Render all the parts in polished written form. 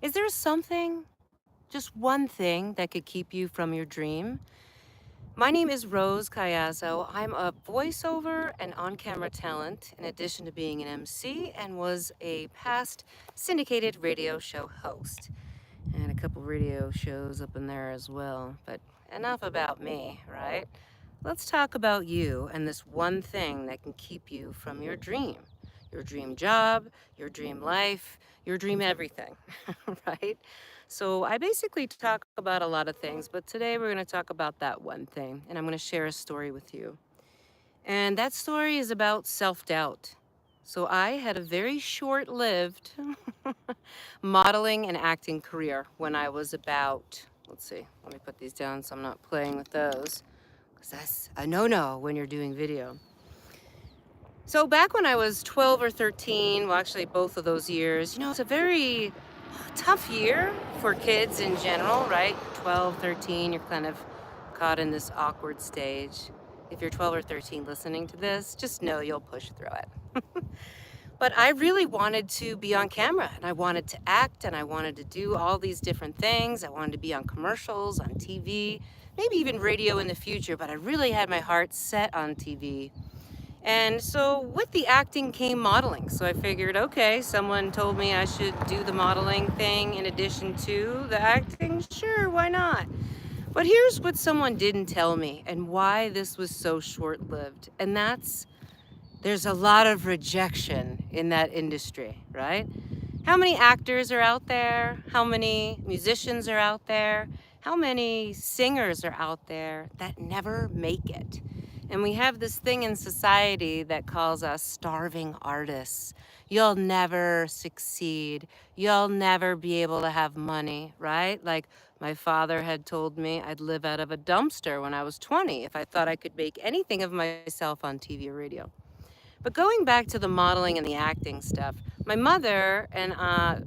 Is there something, just one thing, that could keep you from your dream? My name is Rose Cayazzo. I'm a voiceover and on camera talent, in addition to being an MC, and was a past syndicated radio show host. And a couple radio shows up in there as well. But enough about me, right? Let's talk about you and this one thing that can keep you from your dream. Your dream job, your dream life, your dream everything, right? So I basically talk about a lot of things, but today we're going to talk about that one thing, and I'm going to share a story with you. And that story is about self-doubt. So I had a very short-lived modeling and acting career when I was about, let's see, let me put these down so I'm not playing with those, because that's a no-no when you're doing video. So back when I was 12 or 13, well, actually both of those years, it's a very tough year for kids in general, right? 12, 13, you're kind of caught in this awkward stage. If you're 12 or 13 listening to this, just know you'll push through it. But I really wanted to be on camera, and I wanted to act, and I wanted to do all these different things. I wanted to be on commercials, on TV, maybe even radio in the future, but I really had my heart set on TV. And so with the acting came modeling. So I figured, okay, someone told me I should do the modeling thing in addition to the acting. Sure, why not? But here's what someone didn't tell me and why this was so short-lived. And that's there's a lot of rejection in that industry, right? How many actors are out there? How many musicians are out there? How many singers are out there that never make it? And we have this thing in society that calls us starving artists. You'll never succeed. You'll never be able to have money, right? Like my father had told me I'd live out of a dumpster when I was 20 if I thought I could make anything of myself on TV or radio. But going back to the modeling and the acting stuff, my mother and I,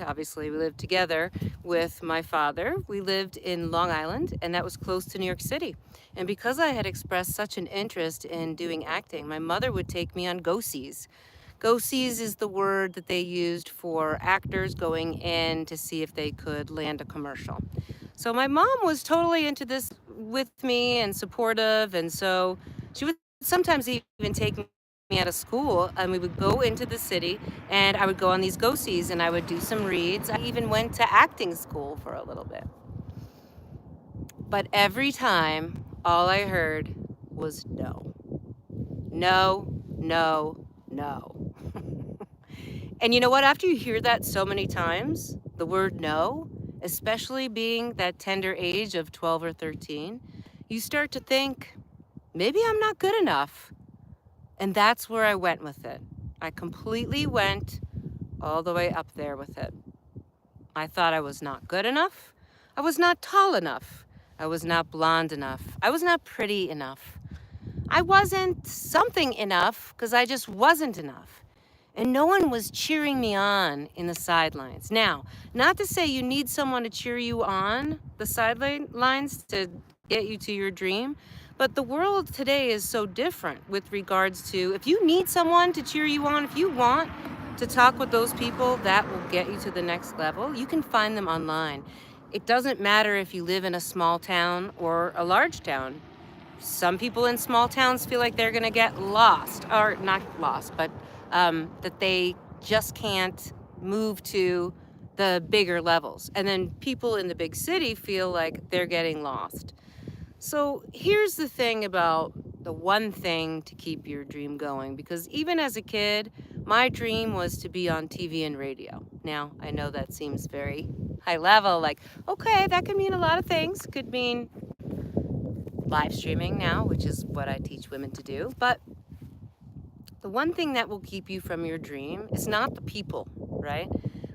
obviously, we lived together with my father. We lived in Long Island, and that was close to New York City. And because I had expressed such an interest in doing acting, my mother would take me on go-sees. Go-sees is the word that they used for actors going in to see if they could land a commercial. So my mom was totally into this with me and supportive, and so she would sometimes even take me out of school, and we would go into the city, and I would go on these go-sees, and I would do some reads. I even went to acting school for a little bit. But every time, all I heard was no. No, no, no. And you know what? After you hear that so many times, the word no, especially being that tender age of 12 or 13, you start to think, maybe I'm not good enough. And that's where I went with it. I completely went all the way up there with it. I thought I was not good enough. I was not tall enough. I was not blonde enough. I was not pretty enough. I wasn't something enough because I just wasn't enough. And no one was cheering me on in the sidelines. Now, not to say you need someone to cheer you on the sidelines to get you to your dream, but the world today is so different with regards to if you need someone to cheer you on, if you want to talk with those people that will get you to the next level, you can find them online. It doesn't matter if you live in a small town or a large town. Some people in small towns feel like they're going to get lost, or not lost, but that they just can't move to the bigger levels. And then people in the big city feel like they're getting lost. So here's the thing about the one thing to keep your dream going, because even as a kid, my dream was to be on TV and radio. Now, I know that seems very high level, like, okay, that could mean a lot of things. Could mean live streaming now, which is what I teach women to do. But the one thing that will keep you from your dream is not the people, right?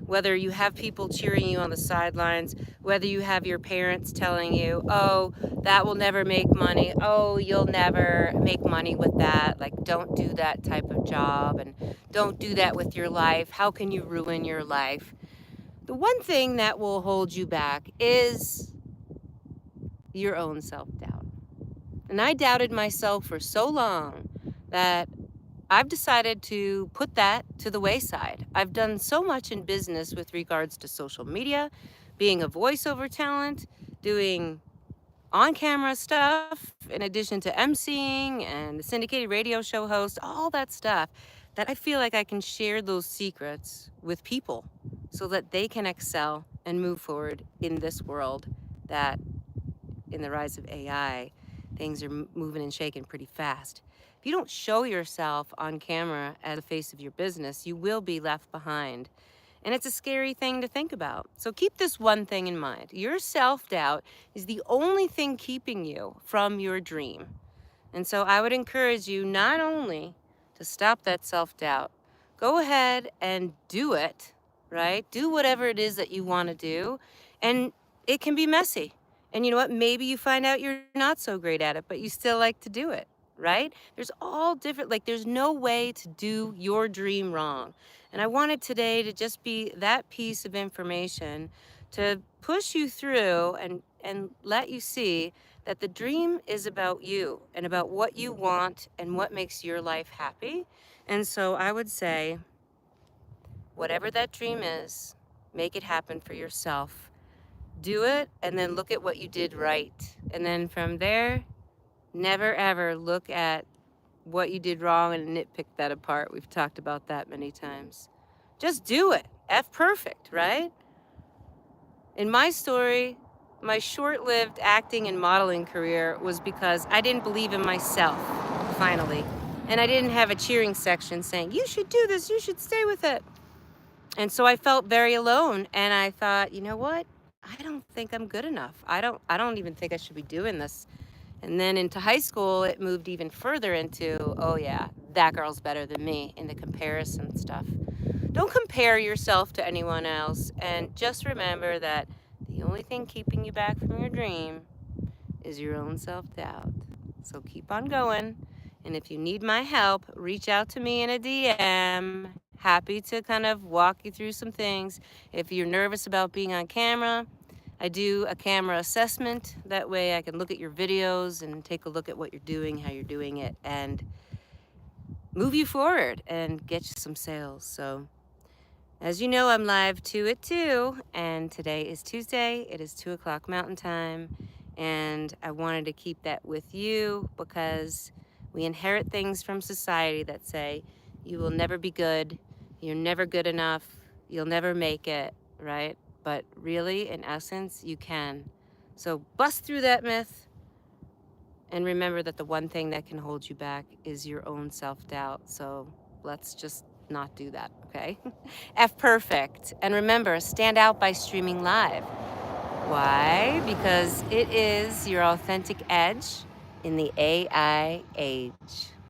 Whether you have people cheering you on the sidelines, whether you have your parents telling you, oh, that will never make money. Oh, you'll never make money with that. Like, don't do that type of job and don't do that with your life. How can you ruin your life? The one thing that will hold you back is your own self-doubt. And I doubted myself for so long that I've decided to put that to the wayside. I've done so much in business with regards to social media, being a voiceover talent, doing on camera stuff, in addition to emceeing and the syndicated radio show host, all that stuff, that I feel like I can share those secrets with people so that they can excel and move forward in this world that, in the rise of AI, things are moving and shaking pretty fast. If you don't show yourself on camera as the face of your business, you will be left behind. And it's a scary thing to think about. So keep this one thing in mind. Your self-doubt is the only thing keeping you from your dream. And so I would encourage you not only to stop that self-doubt, go ahead and do it, right? Do whatever it is that you want to do. And it can be messy. And you know what? Maybe you find out you're not so great at it, but you still like to do it, right? There's all different, like, there's no way to do your dream wrong. And I wanted today to just be that piece of information to push you through and let you see that the dream is about you and about what you want and what makes your life happy. And so I would say, whatever that dream is, make it happen for yourself. Do it, and then look at what you did right. And then from there, never ever look at what you did wrong and nitpick that apart. We've talked about that many times. Just do it. F perfect, right? In my story, my short-lived acting and modeling career was because I didn't believe in myself, finally. And I didn't have a cheering section saying, you should do this, you should stay with it. And so I felt very alone, and I thought, you know what? I don't think I'm good enough. I don't even think I should be doing this. And then into high school, it moved even further into, oh yeah, that girl's better than me in the comparison stuff. Don't compare yourself to anyone else, and just remember that the only thing keeping you back from your dream is your own self-doubt. So keep on going, and if you need my help, reach out to me in a DM. Happy to kind of walk you through some things. If you're nervous about being on camera, I do a camera assessment. That way I can look at your videos and take a look at what you're doing, how you're doing it, and move you forward and get you some sales. So as you know, I'm live 2 at 2, and today is Tuesday. It is 2 o'clock Mountain Time, and I wanted to keep that with you because we inherit things from society that say, you will never be good, you're never good enough, you'll never make it, right? But really, in essence, you can. So bust through that myth, and remember that the one thing that can hold you back is your own self-doubt. So let's just not do that, okay? F perfect. And remember, stand out by streaming live. Why? Because it is your authentic edge in the AI age.